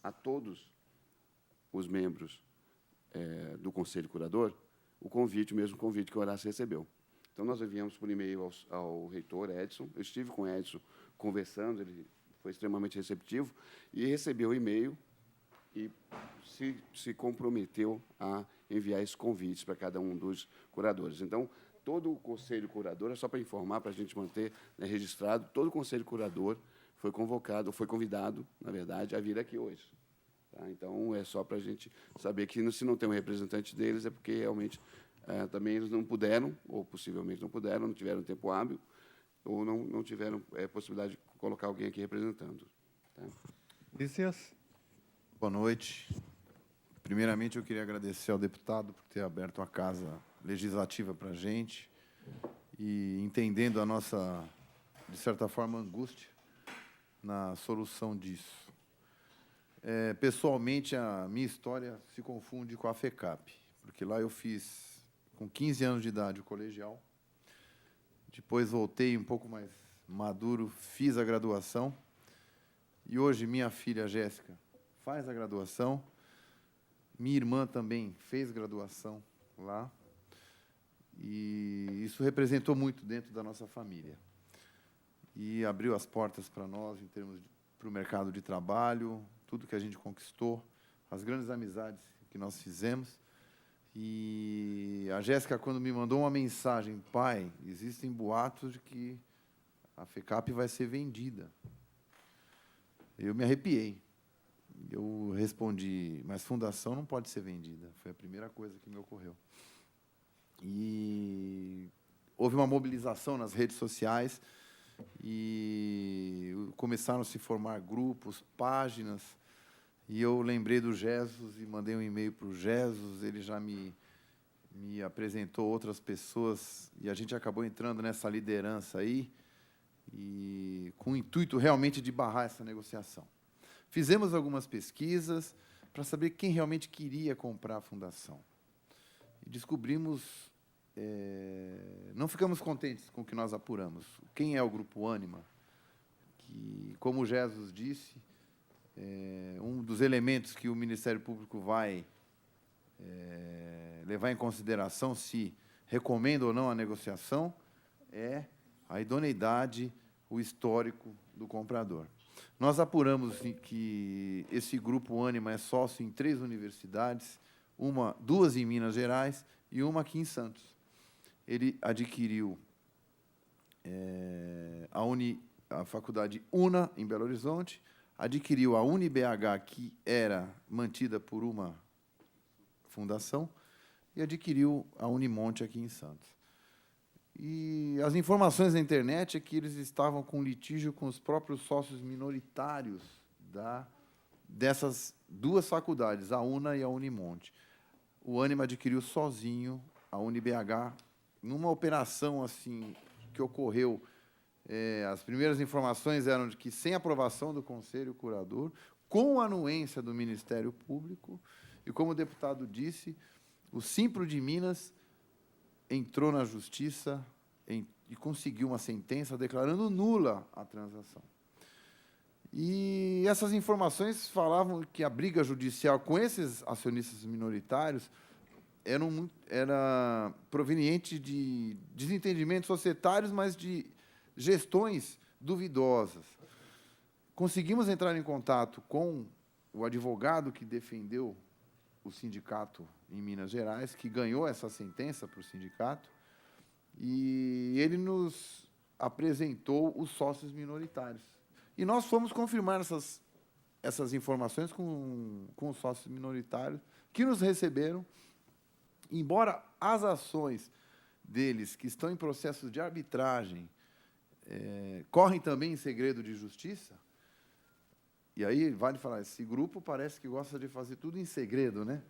a todos os membros do Conselho Curador o mesmo convite que o Horácio recebeu. Então, nós enviamos por e-mail ao reitor Edson. Eu estive com o Edson conversando, ele foi extremamente receptivo, e recebeu o e-mail e se comprometeu a enviar esses convites para cada um dos curadores. Então, todo o Conselho Curador, é só para informar, para a gente manter, né, registrado, todo o Conselho Curador foi convidado, na verdade, a vir aqui hoje. Tá? Então, é só para a gente saber que, se não tem um representante deles, é porque realmente também eles não puderam, ou possivelmente não puderam, não tiveram tempo hábil, ou não tiveram possibilidade de colocar alguém aqui representando. Tá? Licença. Boa noite. Primeiramente, eu queria agradecer ao deputado por ter aberto a casa legislativa para a gente e entendendo a nossa, de certa forma, angústia na solução disso. Pessoalmente, a minha história se confunde com a FECAP, porque lá eu fiz, com 15 anos de idade, o colegial. Depois voltei um pouco mais maduro, fiz a graduação. E hoje minha filha, Jéssica, faz a graduação. Minha irmã também fez graduação lá. E isso representou muito dentro da nossa família. E abriu as portas para nós, em termos para o mercado de trabalho, tudo que a gente conquistou, as grandes amizades que nós fizemos. E a Jéssica, quando me mandou uma mensagem, pai, existem boatos de que a FECAP vai ser vendida. Eu me arrepiei. Eu respondi, mas fundação não pode ser vendida. Foi a primeira coisa que me ocorreu. E houve uma mobilização nas redes sociais e começaram a se formar grupos, páginas, e eu lembrei do Jesus e mandei um e-mail para o Jesus, ele já me apresentou outras pessoas, e a gente acabou entrando nessa liderança aí, e com o intuito realmente de barrar essa negociação. Fizemos algumas pesquisas para saber quem realmente queria comprar a fundação. E descobrimos, não ficamos contentes com o que nós apuramos. Quem é o Grupo Ânima? Que, como o Jesus disse, um dos elementos que o Ministério Público vai levar em consideração se recomenda ou não a negociação é a idoneidade, o histórico do comprador. Nós apuramos que esse Grupo Ânima é sócio em 3 universidades, 2 em Minas Gerais e uma aqui em Santos. Ele adquiriu a faculdade UNA, em Belo Horizonte, adquiriu a UniBH, que era mantida por uma fundação, e adquiriu a Unimonte, aqui em Santos. E as informações na internet é que eles estavam com litígio com os próprios sócios minoritários dessas 2 faculdades, a UNA e a Unimonte. O Ânima adquiriu sozinho a UniBH, numa operação assim que ocorreu. As primeiras informações eram de que, sem aprovação do Conselho Curador, com a anuência do Ministério Público, e, como o deputado disse, o Simpro de Minas entrou na Justiça e conseguiu uma sentença declarando nula a transação. E essas informações falavam que a briga judicial com esses acionistas minoritários era proveniente de desentendimentos societários, mas de gestões duvidosas. Conseguimos entrar em contato com o advogado que defendeu o sindicato em Minas Gerais, que ganhou essa sentença para o sindicato, e ele nos apresentou os sócios minoritários. E nós fomos confirmar essas informações com os sócios minoritários, que nos receberam, embora as ações deles, que estão em processo de arbitragem, correm também em segredo de justiça. E aí, vale falar, esse grupo parece que gosta de fazer tudo em segredo, né?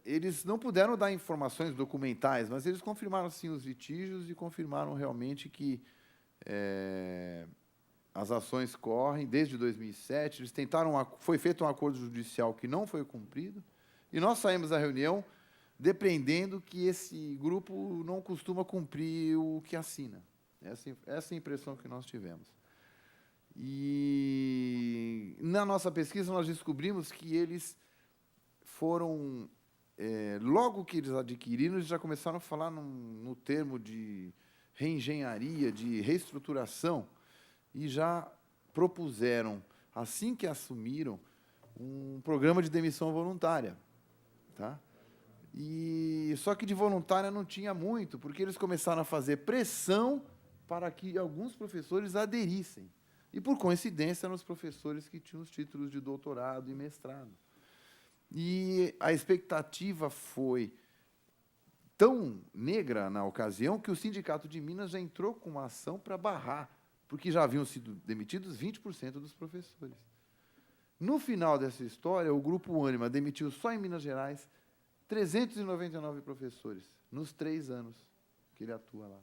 Eles não puderam dar informações documentais, mas eles confirmaram, sim, os litígios e confirmaram realmente que as ações correm desde 2007. Eles foi feito um acordo judicial que não foi cumprido, e nós saímos da reunião depreendendo que esse grupo não costuma cumprir o que assina. Essa é a impressão que nós tivemos. E, na nossa pesquisa, nós descobrimos que eles foram... logo que eles adquiriram, eles já começaram a falar no termo de reengenharia, de reestruturação, e já propuseram, assim que assumiram, um programa de demissão voluntária. Tá? Só que de voluntária não tinha muito, porque eles começaram a fazer pressão para que alguns professores aderissem. E, por coincidência, eram os professores que tinham os títulos de doutorado e mestrado. E a expectativa foi tão negra na ocasião que o Sindicato de Minas já entrou com uma ação para barrar, porque já haviam sido demitidos 20% dos professores. No final dessa história, o Grupo Ânima demitiu só em Minas Gerais 399 professores, nos 3 anos que ele atua lá.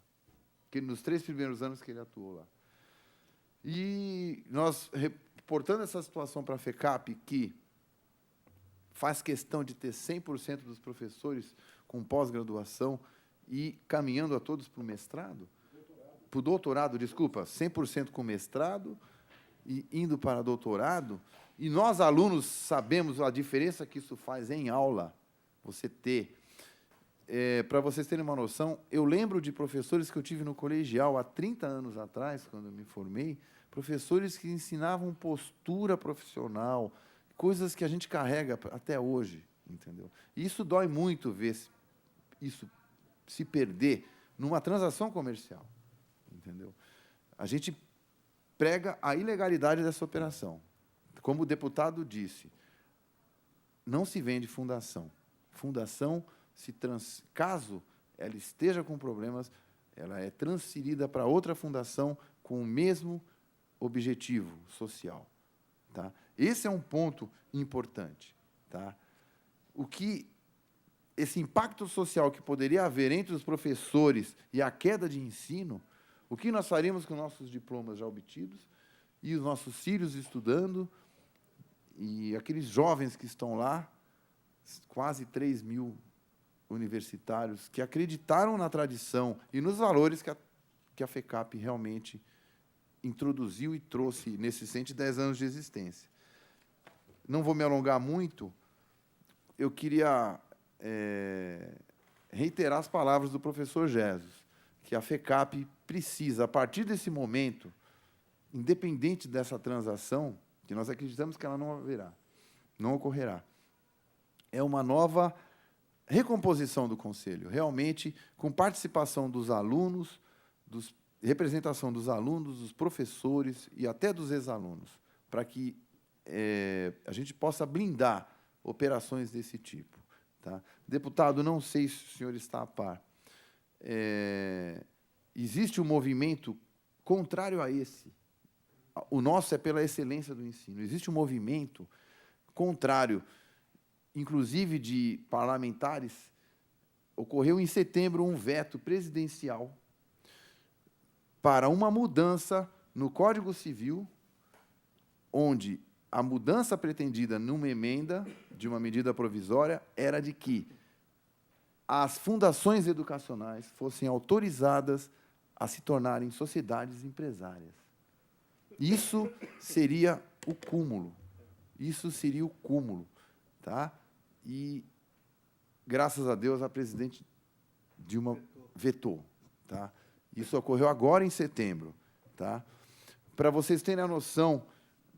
Nos 3 primeiros anos que ele atuou lá. E nós, reportando essa situação para a FECAP, que faz questão de ter 100% dos professores com pós-graduação e caminhando a todos para o mestrado, para o doutorado, desculpa, 100% com mestrado e indo para doutorado, e nós, alunos, sabemos a diferença que isso faz em aula, você ter. Para vocês terem uma noção, eu lembro de professores que eu tive no colegial há 30 anos atrás, quando eu me formei, professores que ensinavam postura profissional, coisas que a gente carrega até hoje, entendeu? E isso dói muito ver isso se perder numa transação comercial, entendeu? A gente prega a ilegalidade dessa operação. Como o deputado disse, não se vende fundação. Fundação, caso ela esteja com problemas, ela é transferida para outra fundação com o mesmo objetivo social. Tá? Esse é um ponto importante. Tá? Esse impacto social que poderia haver entre os professores e a queda de ensino, o que nós faríamos com nossos diplomas já obtidos e os nossos filhos estudando e aqueles jovens que estão lá, quase 3 mil universitários que acreditaram na tradição e nos valores que a FECAP realmente introduziu e trouxe nesses 110 anos de existência. Não vou me alongar muito, eu queria reiterar as palavras do professor Jesus, que a FECAP precisa, a partir desse momento, independente dessa transação, que nós acreditamos que ela não ocorrerá, é uma nova recomposição do Conselho, realmente com participação dos alunos, representação dos alunos, dos professores e até dos ex-alunos, para que a gente possa blindar operações desse tipo. Tá? Deputado, não sei se o senhor está a par. Existe um movimento contrário a esse. O nosso é pela excelência do ensino. Existe um movimento contrário, inclusive de parlamentares. Ocorreu em setembro um veto presidencial para uma mudança no Código Civil, onde a mudança pretendida numa emenda de uma medida provisória era de que as fundações educacionais fossem autorizadas a se tornarem sociedades empresárias. Isso seria o cúmulo. Isso seria o cúmulo. Tá? E, graças a Deus, a presidente Dilma vetou. Tá? Isso ocorreu agora em setembro. Tá? Para vocês terem a noção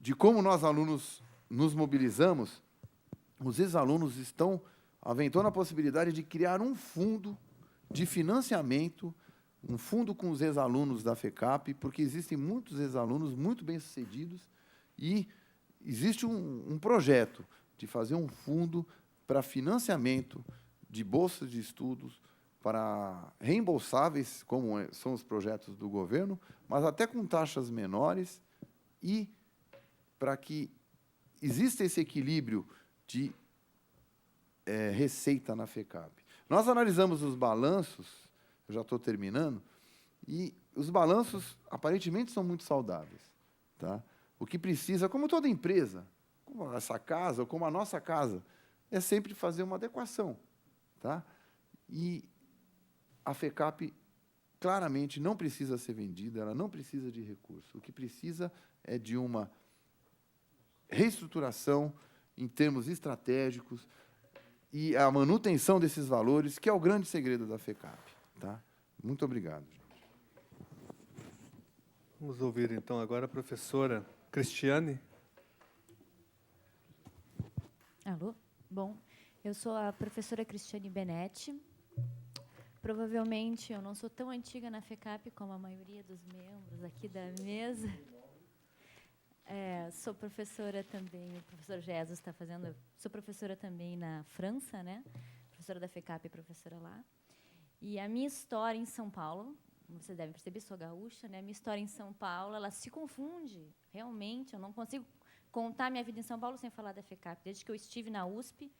de como nós, alunos, nos mobilizamos, os ex-alunos estão aventando a possibilidade de criar um fundo de financiamento, um fundo com os ex-alunos da FECAP, porque existem muitos ex-alunos muito bem-sucedidos e existe um projeto de fazer um fundo para financiamento de bolsas de estudos para reembolsáveis, como são os projetos do governo, mas até com taxas menores e para que exista esse equilíbrio de receita na FECAP. Nós analisamos os balanços, eu já estou terminando, e os balanços, aparentemente, são muito saudáveis. Tá? O que precisa, como toda empresa, como essa casa, ou como a nossa casa, é sempre fazer uma adequação. Tá? E a FECAP claramente não precisa ser vendida, ela não precisa de recurso. O que precisa é de uma reestruturação em termos estratégicos e a manutenção desses valores, que é o grande segredo da FECAP. Tá? Muito obrigado, gente. Vamos ouvir, então, agora a professora Cristiane. Alô? Bom, eu sou a professora Cristiane Benetti. Provavelmente eu não sou tão antiga na FECAP como a maioria dos membros aqui da mesa. Sou professora também, o professor Jesus está fazendo... Sou professora também na França, né? Professora da FECAP e professora lá. E a minha história em São Paulo, vocês devem perceber, sou gaúcha, né? A minha história em São Paulo, ela se confunde, realmente. Eu não consigo contar minha vida em São Paulo sem falar da FECAP. Desde que eu estive na USP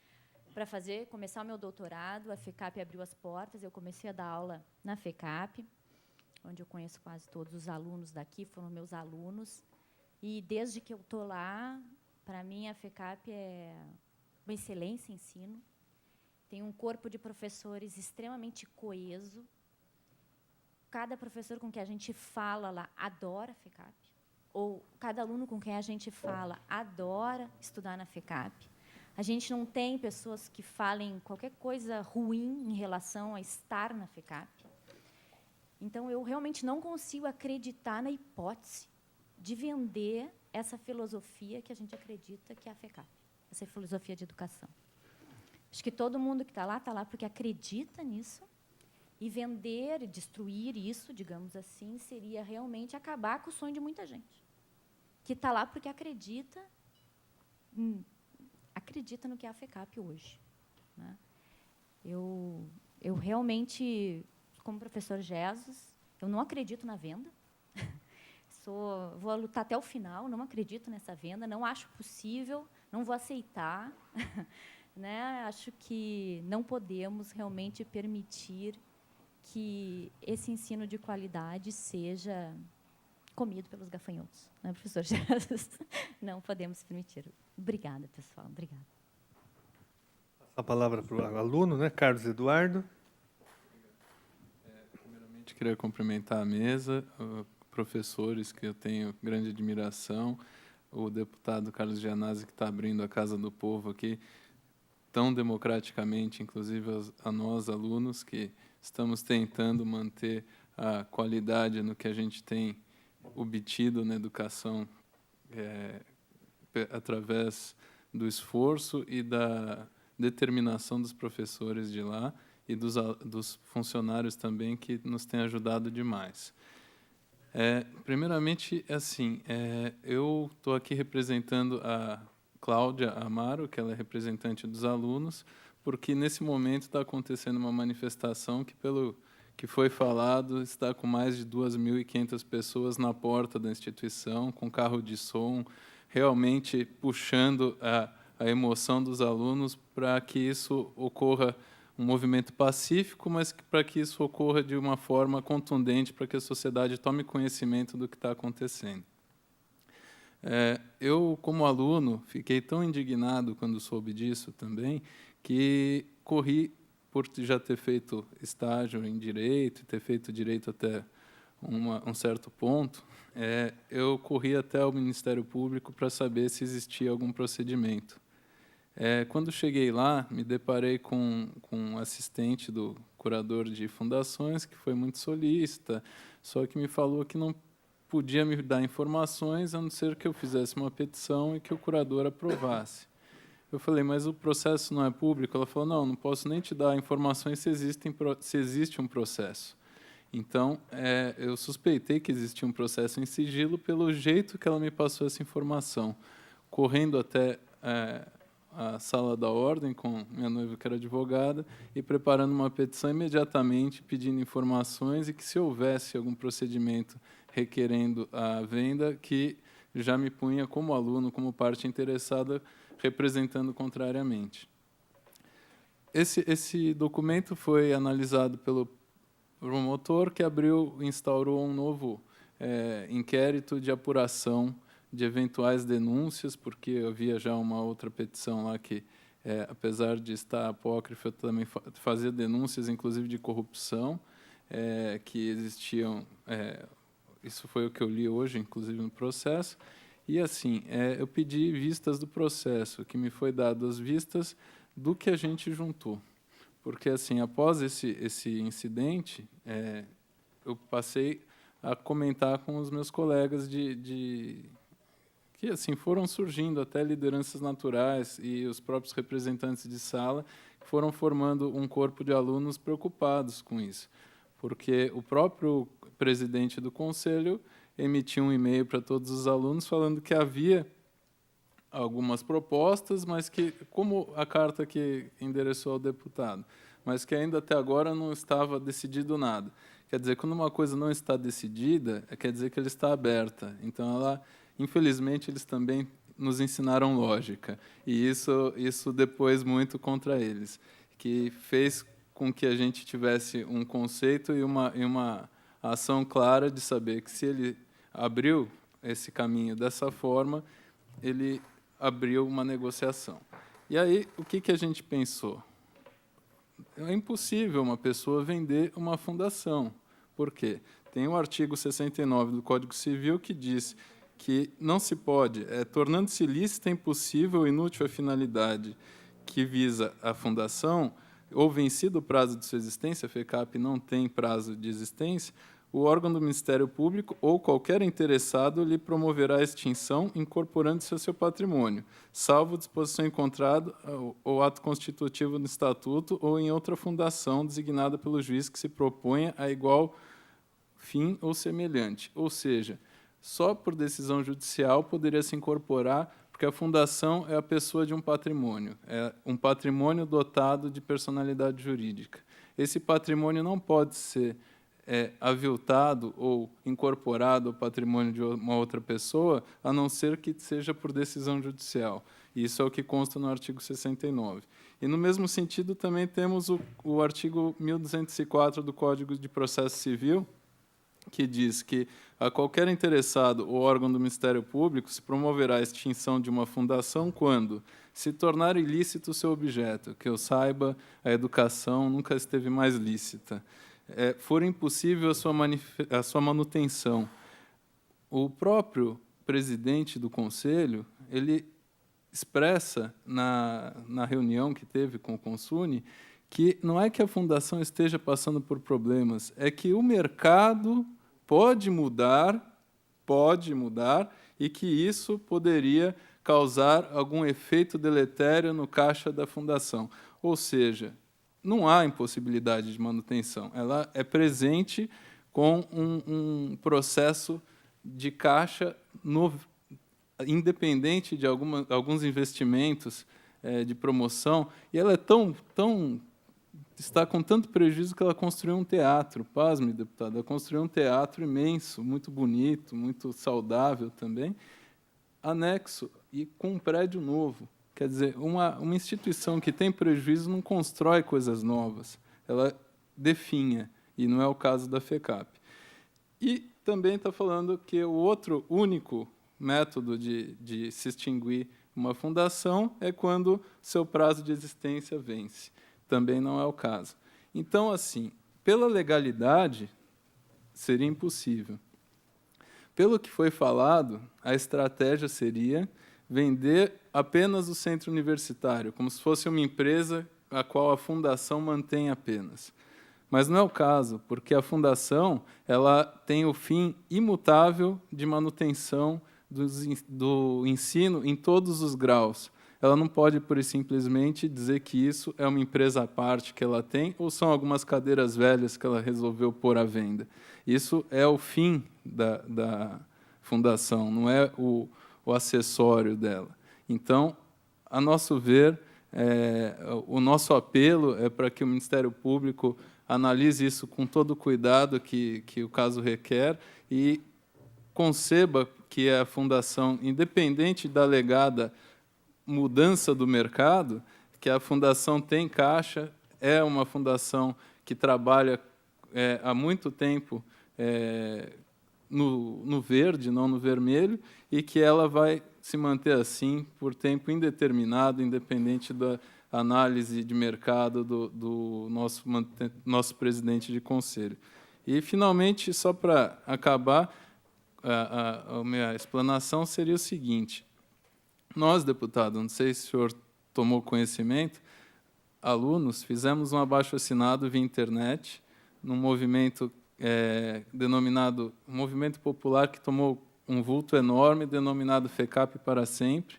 para começar o meu doutorado, a FECAP abriu as portas, eu comecei a dar aula na FECAP, onde eu conheço quase todos os alunos daqui, foram meus alunos. E, desde que eu estou lá, para mim, a FECAP é uma excelência em ensino. Tem um corpo de professores extremamente coeso. Cada professor com quem a gente fala lá adora a FECAP. Ou cada aluno com quem a gente fala adora estudar na FECAP. A gente não tem pessoas que falem qualquer coisa ruim em relação a estar na FECAP. Então, eu realmente não consigo acreditar na hipótese de vender essa filosofia que a gente acredita que é a FECAP, essa filosofia de educação. Acho que todo mundo que está lá porque acredita nisso, e vender, destruir isso, digamos assim, seria realmente acabar com o sonho de muita gente, que está lá porque acredita no que é a FECAP hoje. Né? Eu realmente, como professor Jesus, eu não acredito na venda. Vou lutar até o final, não acredito nessa venda, não acho possível, não vou aceitar. Né? Acho que não podemos realmente permitir que esse ensino de qualidade seja comido pelos gafanhotos. Né, professor Jesus? Não podemos permitir. Obrigada, pessoal. Obrigada. A palavra para o aluno, né, Carlos Eduardo. Primeiramente, queria cumprimentar a mesa, professores que eu tenho grande admiração, o deputado Carlos Gianazzi, que está abrindo a Casa do Povo aqui, tão democraticamente, inclusive a nós, alunos, que estamos tentando manter a qualidade no que a gente tem obtido na educação através do esforço e da determinação dos professores de lá e dos funcionários também, que nos têm ajudado demais. Primeiramente, assim, eu estou aqui representando a Cláudia Amaro, que ela é representante dos alunos, porque nesse momento está acontecendo uma manifestação que, pelo que foi falado, está com mais de 2.500 pessoas na porta da instituição, com carro de som, realmente puxando a emoção dos alunos para que isso ocorra um movimento pacífico, mas para que isso ocorra de uma forma contundente, para que a sociedade tome conhecimento do que está acontecendo. Eu, como aluno, fiquei tão indignado quando soube disso também, que corri, por já ter feito estágio em Direito, e ter feito Direito até um certo ponto, eu corri até o Ministério Público para saber se existia algum procedimento. Quando cheguei lá, me deparei com um assistente do curador de fundações, que foi muito solícita, só que me falou que não podia me dar informações, a não ser que eu fizesse uma petição e que o curador aprovasse. Eu falei, mas o processo não é público? Ela falou, não posso nem te dar informações se existe um processo. Então, eu suspeitei que existia um processo em sigilo pelo jeito que ela me passou essa informação, correndo até a sala da ordem com minha noiva, que era advogada, e preparando uma petição imediatamente, pedindo informações, e que, se houvesse algum procedimento requerendo a venda, que já me punha como aluno, como parte interessada, representando contrariamente. Esse documento foi analisado pelo promotor, que instaurou um novo inquérito de apuração de eventuais denúncias, porque havia já uma outra petição lá que, apesar de estar apócrifa, também fazia denúncias, inclusive, de corrupção. que existiam. Isso foi o que eu li hoje, inclusive, no processo. E, assim, eu pedi vistas do processo, que me foi dado as vistas do que a gente juntou. Porque, assim, após esse incidente, eu passei a comentar com os meus colegas que, assim, foram surgindo até lideranças naturais e os próprios representantes de sala foram formando um corpo de alunos preocupados com isso. Porque o próprio presidente do conselho emitiu um e-mail para todos os alunos falando que havia algumas propostas, mas que, como a carta que endereçou ao deputado, mas que ainda até agora não estava decidido nada. Quer dizer, quando uma coisa não está decidida, quer dizer que ela está aberta. Então, infelizmente, eles também nos ensinaram lógica, e isso depois muito contra eles, que fez com que a gente tivesse um conceito e uma ação clara de saber que, se ele abriu esse caminho dessa forma, ele abriu uma negociação. E aí, o que a gente pensou? É impossível uma pessoa vender uma fundação. Por quê? Tem o artigo 69 do Código Civil que diz que não se pode, tornando-se lícita, impossível, inútil a finalidade que visa a fundação, ou vencido o prazo de sua existência, a FECAP não tem prazo de existência, o órgão do Ministério Público ou qualquer interessado lhe promoverá a extinção, incorporando-se ao seu patrimônio, salvo disposição encontrada ou ato constitutivo no Estatuto ou em outra fundação designada pelo juiz que se proponha a igual fim ou semelhante. Ou seja, só por decisão judicial poderia se incorporar, porque a fundação é a pessoa de um patrimônio, é um patrimônio dotado de personalidade jurídica. Esse patrimônio não pode ser aviltado ou incorporado ao patrimônio de uma outra pessoa, a não ser que seja por decisão judicial. Isso é o que consta no artigo 69. E, no mesmo sentido, também temos o artigo 1204 do Código de Processo Civil, que diz que a qualquer interessado ou órgão do Ministério Público se promoverá a extinção de uma fundação quando se tornar ilícito o seu objeto. Que eu saiba, a educação nunca esteve mais lícita. For impossível a sua manutenção. O próprio presidente do Conselho, ele expressa na reunião que teve com o Consune que não é que a fundação esteja passando por problemas, é que o mercado pode mudar, e que isso poderia causar algum efeito deletério no caixa da fundação. Ou seja, não há impossibilidade de manutenção. Ela é presente com um processo de caixa independente de alguns investimentos de promoção, e ela está com tanto prejuízo que ela construiu um teatro. Pasme, deputado, ela construiu um teatro imenso, muito bonito, muito saudável também, anexo e com um prédio novo. Quer dizer, uma instituição que tem prejuízo não constrói coisas novas, ela definha, e não é o caso da FECAP. E também está falando que o outro único método de se extinguir uma fundação é quando seu prazo de existência vence. Também não é o caso. Então, assim, pela legalidade, seria impossível. Pelo que foi falado, a estratégia seria vender apenas o centro universitário, como se fosse uma empresa a qual a fundação mantém apenas. Mas não é o caso, porque a fundação ela tem o fim imutável de manutenção do ensino em todos os graus. Ela não pode, pura e simplesmente, dizer que isso é uma empresa à parte que ela tem ou são algumas cadeiras velhas que ela resolveu pôr à venda. Isso é o fim da fundação, não é o acessório dela. Então, a nosso ver, o nosso apelo é para que o Ministério Público analise isso com todo o cuidado que o caso requer e conceba que a fundação, independente da alegada mudança do mercado, que a fundação tem caixa, é uma fundação que trabalha há muito tempo no verde, não no vermelho, e que ela vai se manter assim por tempo indeterminado, independente da análise de mercado do nosso presidente de conselho. E, finalmente, só para acabar, a minha explanação seria o seguinte: nós, deputado, não sei se o senhor tomou conhecimento, alunos, fizemos um abaixo-assinado via internet, num movimento denominado Movimento Popular, que tomou um vulto enorme, denominado FECAP para Sempre.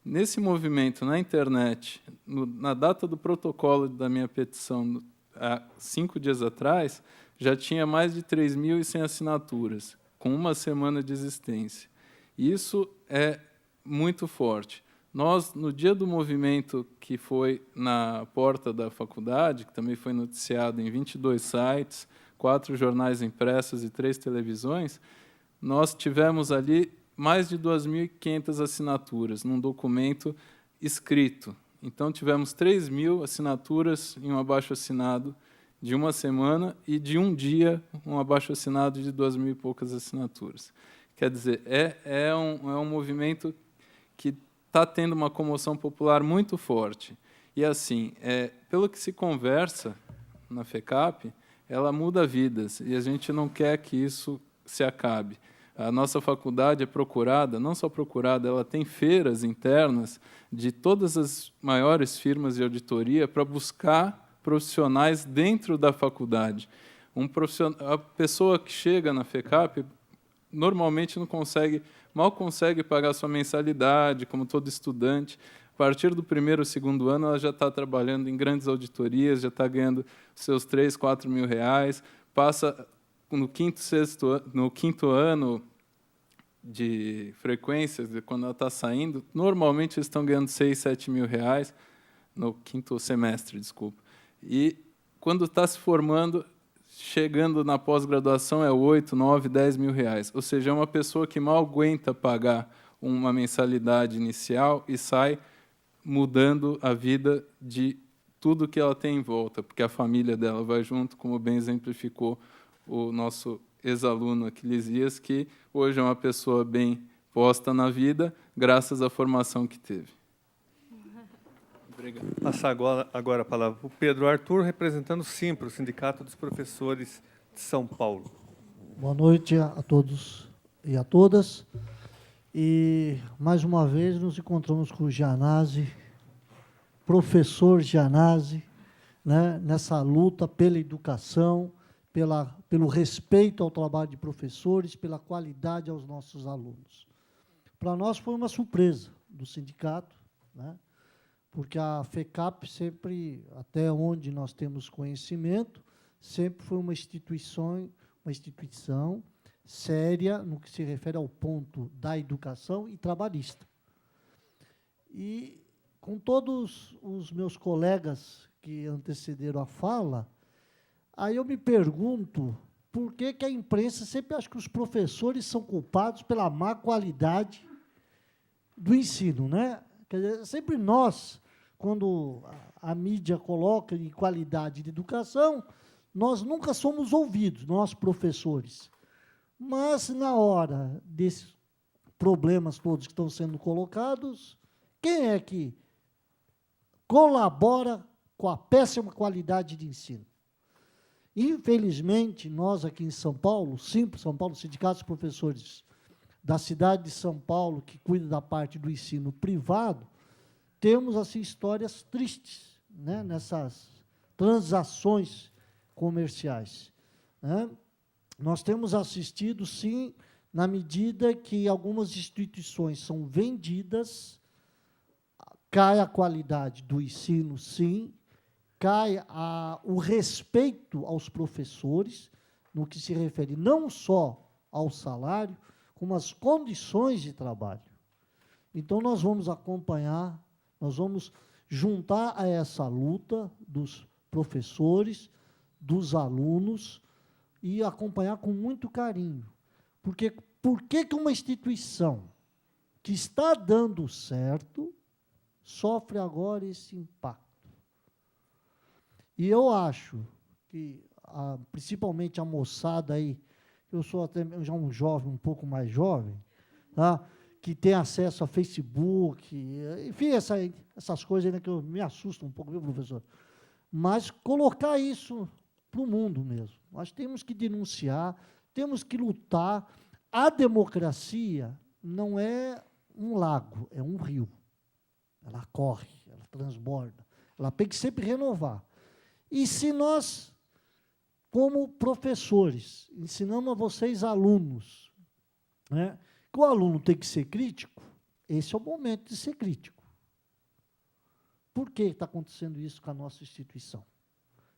Nesse movimento, na internet, na data do protocolo da minha petição, há 5 dias atrás, já tinha mais de 3.100 assinaturas, com 1 semana de existência. Isso é muito forte. Nós, no dia do movimento, que foi na porta da faculdade, que também foi noticiado em 22 sites, 4 jornais impressos e 3 televisões, nós tivemos ali mais de 2.500 assinaturas num documento escrito. Então, tivemos 3.000 assinaturas em um abaixo-assinado de 1 semana e, de um dia, um abaixo-assinado de 2.000 e poucas assinaturas. Quer dizer, é um movimento que está tendo uma comoção popular muito forte. E, assim, pelo que se conversa na FECAP, ela muda vidas, e a gente não quer que isso se acabe. A nossa faculdade é procurada, não só procurada, ela tem feiras internas de todas as maiores firmas de auditoria para buscar profissionais dentro da faculdade. A pessoa que chega na FECAP normalmente mal consegue pagar sua mensalidade, como todo estudante. A partir do 1º ou 2º ano, ela já está trabalhando em grandes auditorias, já está ganhando seus 3, 4 mil reais, passa no 5º ano de frequências, quando ela está saindo, normalmente eles estão ganhando 6, 7 mil reais, no 5º semestre, desculpa. E, quando está se formando, chegando na pós-graduação, é 8, 9, 10 mil reais. Ou seja, é uma pessoa que mal aguenta pagar uma mensalidade inicial e sai mudando a vida de tudo que ela tem em volta, porque a família dela vai junto, como bem exemplificou o nosso ex-aluno Aquilesias, que hoje é uma pessoa bem posta na vida, graças à formação que teve. Obrigado. Passar agora a palavra para o Pedro Arthur, representando o SIMPRO, o Sindicato dos Professores de São Paulo. Boa noite a todos e a todas. E, mais uma vez, nos encontramos com o Gianazzi, professor Gianazzi, né, nessa luta pela educação, pelo respeito ao trabalho de professores, pela qualidade aos nossos alunos. Para nós foi uma surpresa do sindicato, né, porque a FECAP sempre, até onde nós temos conhecimento, sempre foi uma instituição séria no que se refere ao ponto da educação e trabalhista. E, com todos os meus colegas que antecederam a fala, aí eu me pergunto por que a imprensa sempre acha que os professores são culpados pela má qualidade do ensino, né? Quer dizer, sempre nós, quando a mídia coloca em qualidade de educação, nós nunca somos ouvidos, nós professores. Mas, na hora desses problemas todos que estão sendo colocados, quem é que colabora com a péssima qualidade de ensino? Infelizmente, nós aqui em São Paulo, SIMPRO, São Paulo, Sindicato dos Professores da cidade de São Paulo, que cuida da parte do ensino privado, temos assim, histórias tristes, né, nessas transações comerciais, né? Nós temos assistido, sim, na medida que algumas instituições são vendidas, cai a qualidade do ensino, sim, cai o respeito aos professores, no que se refere não só ao salário, como às condições de trabalho. Então, nós vamos acompanhar, nós vamos juntar a essa luta dos professores, dos alunos, e acompanhar com muito carinho. Porque por que uma instituição que está dando certo sofre agora esse impacto? E eu acho que, principalmente a moçada aí, eu sou até já um jovem, um pouco mais jovem, tá? Que tem acesso a Facebook, enfim, essas coisas ainda que me assustam um pouco, viu, professor? Mas colocar isso para o mundo mesmo. Nós temos que denunciar, temos que lutar. A democracia não é um lago, é um rio. Ela corre, ela transborda. Ela tem que sempre renovar. E se nós, como professores, ensinamos a vocês, alunos, né, que o aluno tem que ser crítico, esse é o momento de ser crítico. Por que está acontecendo isso com a nossa instituição?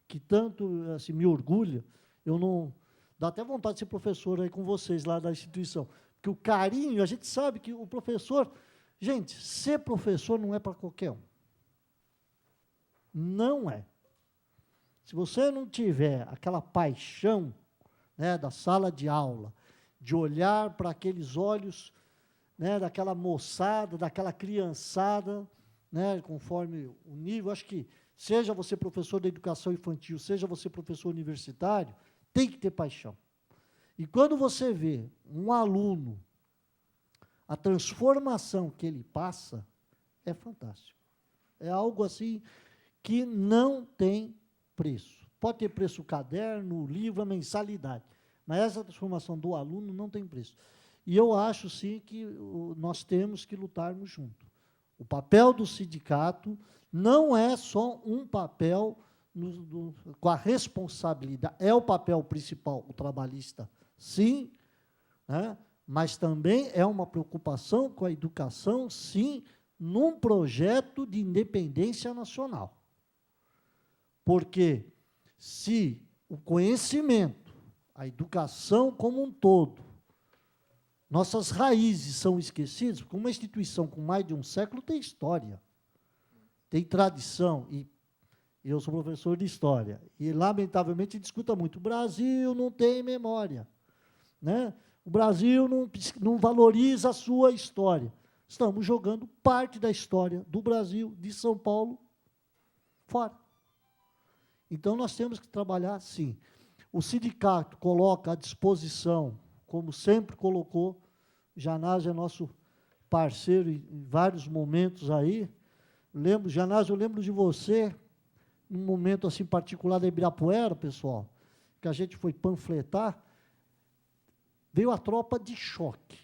Que tanto assim, me orgulha, eu não... Dá até vontade de ser professor aí com vocês lá da instituição. Porque o carinho, a gente sabe que o professor... Gente, ser professor não é para qualquer um. Não é. Se você não tiver aquela paixão, né, da sala de aula, de olhar para aqueles olhos, né, daquela moçada, daquela criançada, né, conforme o nível, acho que, seja você professor de educação infantil, seja você professor universitário, tem que ter paixão. E quando você vê um aluno, a transformação que ele passa, é fantástico. É algo assim que não tem preço. Pode ter preço o caderno, o livro, a mensalidade, mas essa transformação do aluno não tem preço. E eu acho, sim, que nós temos que lutarmos junto. O papel do sindicato não é só um papel com a responsabilidade, é o papel principal, o trabalhista, sim, né? Mas também é uma preocupação com a educação, sim, num projeto de independência nacional. Porque se o conhecimento, a educação como um todo, nossas raízes são esquecidas, porque uma instituição com mais de um século tem história, tem tradição, e eu sou professor de história, e, lamentavelmente, discuta muito. O Brasil não tem memória, né? O Brasil não valoriza a sua história. Estamos jogando parte da história do Brasil, de São Paulo, fora. Então, nós temos que trabalhar, sim. O sindicato coloca à disposição, como sempre colocou, Janásio é nosso parceiro em vários momentos aí. Janásio, eu lembro de você, num momento assim particular da Ibirapuera, pessoal, que a gente foi panfletar, veio a tropa de choque.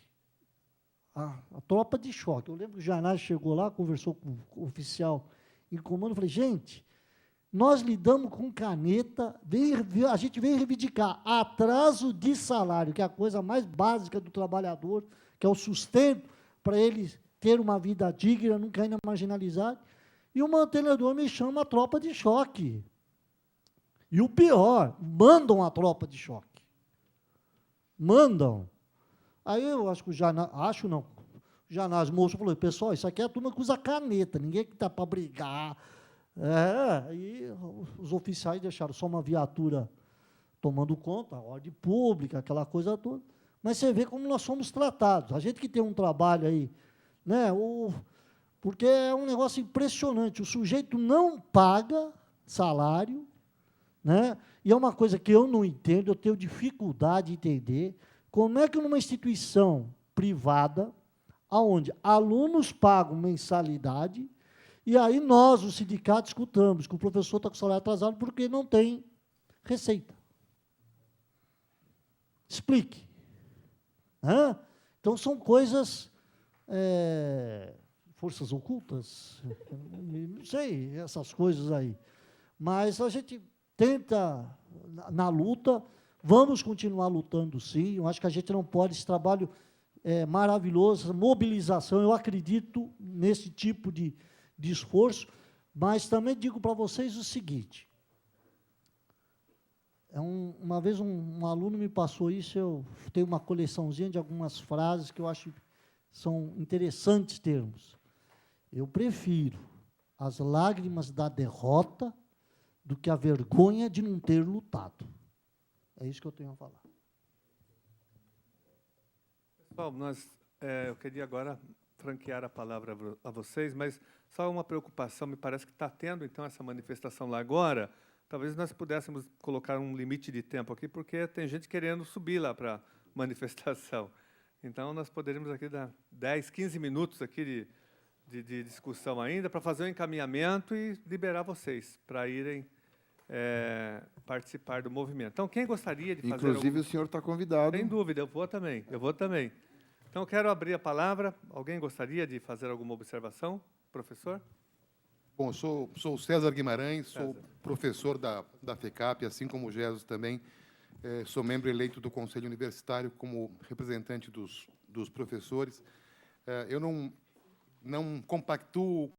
A tropa de choque. Eu lembro que o Janásio chegou lá, conversou com o oficial em comando, eu falei, gente, nós lidamos com caneta, a gente veio reivindicar atraso de salário, que é a coisa mais básica do trabalhador, que é o sustento para ele ter uma vida digna, não cair na marginalidade, e o mantenedor me chama a tropa de choque. E o pior, mandam a tropa de choque. Mandam. Aí eu acho que o Janásio, o Janásio moço falou, pessoal, isso aqui é a turma que usa caneta, ninguém que está para brigar. E os oficiais deixaram só uma viatura tomando conta, a ordem pública, aquela coisa toda. Mas você vê como nós somos tratados. A gente que tem um trabalho aí, né, porque é um negócio impressionante, o sujeito não paga salário, né, e é uma coisa que eu não entendo, eu tenho dificuldade de entender, como é que numa instituição privada, onde alunos pagam mensalidade, e aí nós, o sindicato, escutamos que o professor está com o salário atrasado porque não tem receita. Explique. Então, são coisas, forças ocultas, não sei, essas coisas aí. Mas a gente tenta, na luta, vamos continuar lutando, sim. Eu acho que a gente não pode, esse trabalho maravilhoso, mobilização, eu acredito nesse tipo de esforço, mas também digo para vocês o seguinte, uma vez um aluno me passou isso, eu tenho uma coleçãozinha de algumas frases que eu acho que são interessantes termos. Eu prefiro as lágrimas da derrota do que a vergonha de não ter lutado. É isso que eu tenho a falar. Pessoal, eu queria agora franquear a palavra a vocês, mas só uma preocupação, me parece que está tendo, então, essa manifestação lá agora, talvez nós pudéssemos colocar um limite de tempo aqui, porque tem gente querendo subir lá para a manifestação. Então, nós poderíamos aqui dar 10, 15 minutos aqui de discussão ainda, para fazer o encaminhamento e liberar vocês para irem participar do movimento. Então, quem gostaria de fazer... Inclusive, o senhor está convidado. Sem dúvida, eu vou também. Então, eu quero abrir a palavra. Alguém gostaria de fazer alguma observação? Professor? Bom, sou o César Guimarães, sou professor da FECAP, assim como o Jesus também. Sou membro eleito do Conselho Universitário como representante dos professores. Eu não compactuo